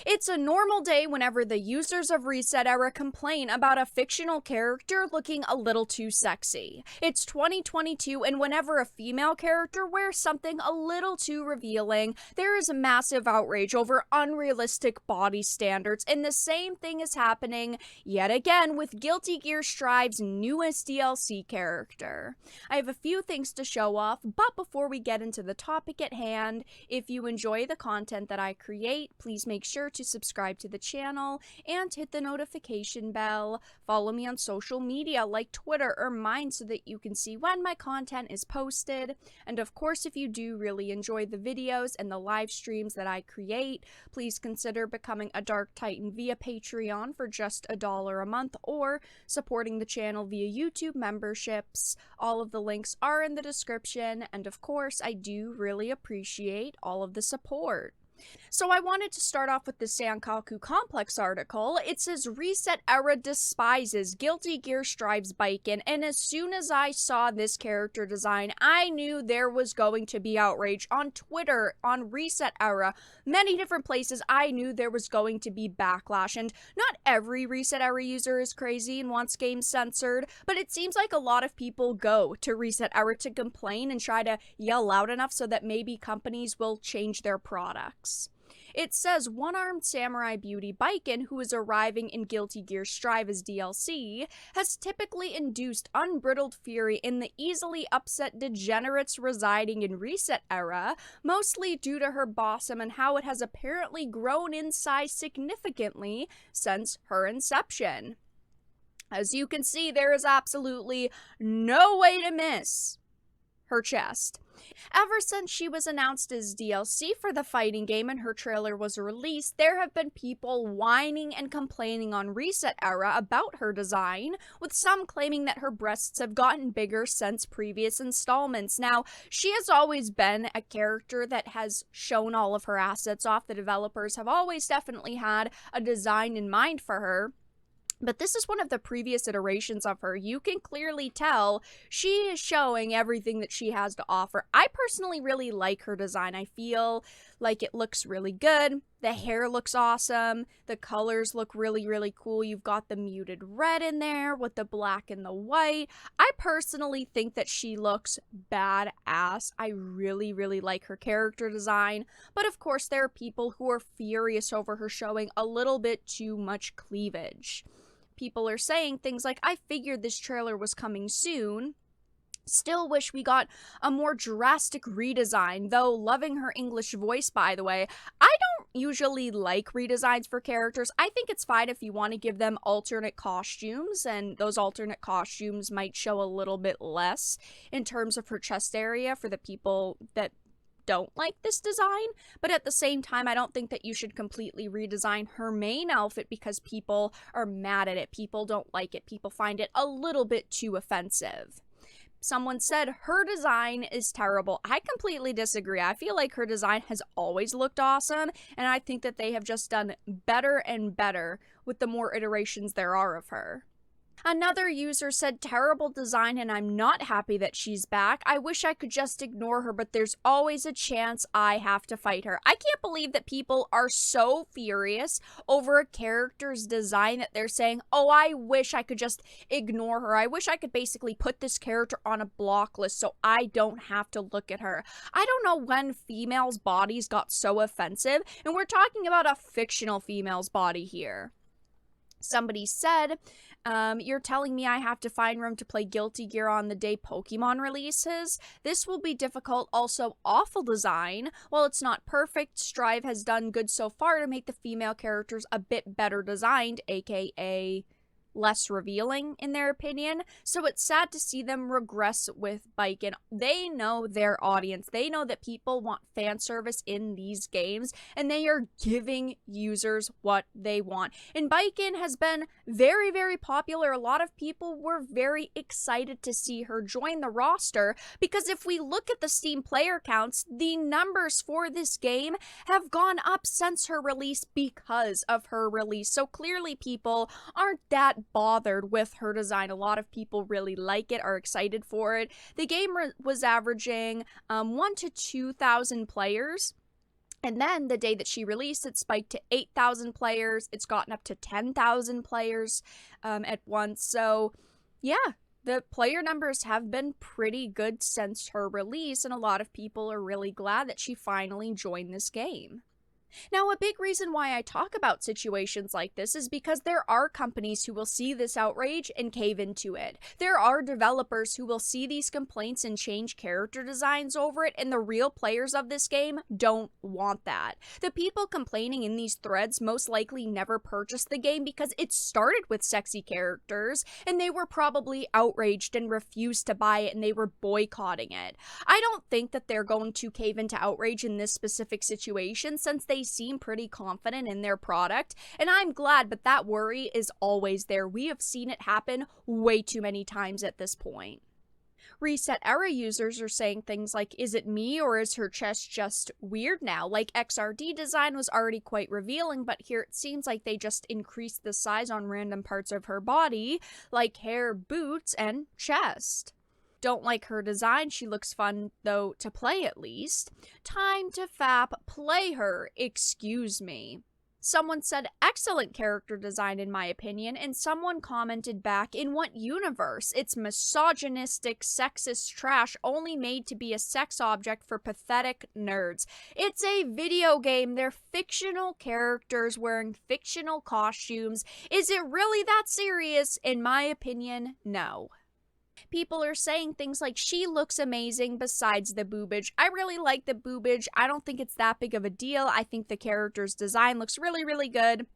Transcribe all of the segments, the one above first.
It's a normal day whenever the users of ResetEra complain about a fictional character looking a little too sexy. It's 2022, and whenever a female character wears something a little too revealing, there is a massive outrage over unrealistic body standards, and the same thing is happening yet again with Guilty Gear Strive's newest DLC character. I have a few things to show off, but before we get into the topic at hand, if you enjoy the content that I create, please make sure to subscribe to the channel and hit the notification bell. Follow me on social media like Twitter or mine so that you can see when my content is posted. And of course, if you do really enjoy the videos and the live streams that I create, please consider becoming a Dark Titan via Patreon for just $1 a month or supporting the channel via YouTube memberships. All of the links are in the description, and of course, I do really appreciate all of the support. So I wanted to start off with the Sankaku Complex article. It says ResetEra despises Guilty Gear Strive's Baiken, and as soon as I saw this character design, I knew there was going to be outrage on Twitter, on ResetEra, many different places. I knew there was going to be backlash, and not every ResetEra user is crazy and wants games censored, but it seems like a lot of people go to ResetEra to complain and try to yell loud enough so that maybe companies will change their products. It says one-armed samurai beauty Baiken, who is arriving in Guilty Gear Strive as DLC, has typically induced unbridled fury in the easily upset degenerates residing in ResetEra, mostly due to her bosom and how it has apparently grown in size significantly since her inception. As you can see, there is absolutely no way to miss her chest. Ever since she was announced as DLC for the fighting game and her trailer was released, there have been people whining and complaining on ResetEra about her design, with some claiming that her breasts have gotten bigger since previous installments. Now, she has always been a character that has shown all of her assets off. The developers have always definitely had a design in mind for her. But this is one of the previous iterations of her. You can clearly tell she is showing everything that she has to offer. I personally really like her design. I feel like it looks really good. The hair looks awesome. The colors look really, really cool. You've got the muted red in there with the black and the white. I personally think that she looks badass. I really, really like her character design. But of course, there are people who are furious over her showing a little bit too much cleavage. People are saying things like, I figured this trailer was coming soon. Still wish we got a more drastic redesign, though loving her English voice, by the way. I don't usually like redesigns for characters. I think it's fine if you want to give them alternate costumes, and those alternate costumes might show a little bit less in terms of her chest area for the people that don't like this design, but at the same time, I don't think that you should completely redesign her main outfit because people are mad at it. People don't like it. People find it a little bit too offensive. Someone said her design is terrible. I completely disagree. I feel like her design has always looked awesome, and I think that they have just done better and better with the more iterations there are of her. Another user said, terrible design and I'm not happy that she's back. I wish I could just ignore her, but there's always a chance I have to fight her. I can't believe that people are so furious over a character's design that they're saying, oh, I wish I could just ignore her. I wish I could basically put this character on a block list so I don't have to look at her. I don't know when females' bodies got so offensive, and we're talking about a fictional female's body here. Somebody said, you're telling me I have to find room to play Guilty Gear on the day Pokemon releases? This will be difficult. Also, awful design. While it's not perfect, Strive has done good so far to make the female characters a bit better designed, aka less revealing in their opinion, so it's sad to see them regress with Baiken. They know their audience. They know that people want fan service in these games, and they are giving users what they want. And Baiken has been very, very popular. A lot of people were very excited to see her join the roster, because if we look at the Steam player counts, the numbers for this game have gone up since her release because of her release. So clearly people aren't that bothered with her design. A lot of people really like it, are excited for it. The game was averaging 1,000 to 2,000 players And then the day that she released, it spiked to 8,000 players. It's gotten up to 10,000 players at once. So, yeah, the player numbers have been pretty good since her release, and a lot of people are really glad that she finally joined this game. Now, a big reason why I talk about situations like this is because there are companies who will see this outrage and cave into it. There are developers who will see these complaints and change character designs over it, and the real players of this game don't want that. The people complaining in these threads most likely never purchased the game because it started with sexy characters, and they were probably outraged and refused to buy it, and they were boycotting it. I don't think that they're going to cave into outrage in this specific situation since they seem pretty confident in their product, and I'm glad, but that worry is always there. We have seen it happen way too many times at this point. ResetEra users are saying things like, is it me or is her chest just weird now? Like XRD design was already quite revealing, but here it seems like they just increased the size on random parts of her body, like hair, boots, and chest. Don't like her design. She looks fun, though, to play at least. Time to fap, play her, excuse me. Someone said, excellent character design in my opinion, and someone commented back, in what universe? It's misogynistic, sexist trash only made to be a sex object for pathetic nerds. It's a video game. They're fictional characters wearing fictional costumes. Is it really that serious? In my opinion, no. People are saying things like, she looks amazing besides the boobage. I really like the boobage. I don't think it's that big of a deal. I think the character's design looks really, really good.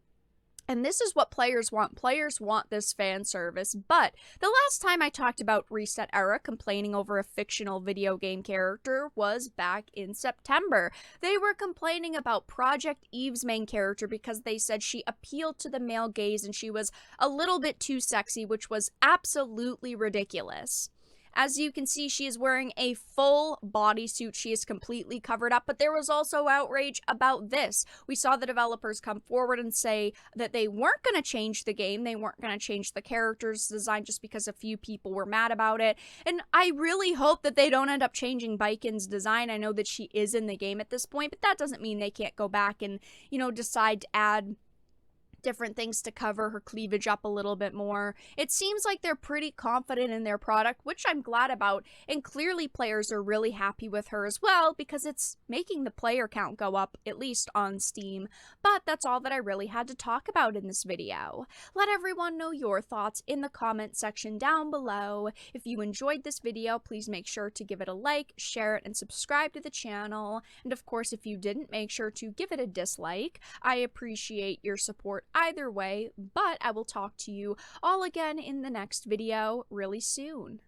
And this is what players want. Players want this fan service. But the last time I talked about ResetEra complaining over a fictional video game character was back in September. They were complaining about Project Eve's main character because they said she appealed to the male gaze and she was a little bit too sexy, which was absolutely ridiculous. As you can see, she is wearing a full bodysuit. She is completely covered up, but there was also outrage about this. We saw the developers come forward and say that they weren't going to change the game. They weren't going to change the character's design just because a few people were mad about it. And I really hope that they don't end up changing Baiken's design. I know that she is in the game at this point, but that doesn't mean they can't go back and, decide to add different things to cover her cleavage up a little bit more. It seems like they're pretty confident in their product, which I'm glad about, and clearly players are really happy with her as well because it's making the player count go up, at least on Steam. But that's all that I really had to talk about in this video. Let everyone know your thoughts in the comment section down below. If you enjoyed this video, please make sure to give it a like, share it, and subscribe to the channel. And of course, if you didn't, make sure to give it a dislike. I appreciate your support either way, but I will talk to you all again in the next video really soon.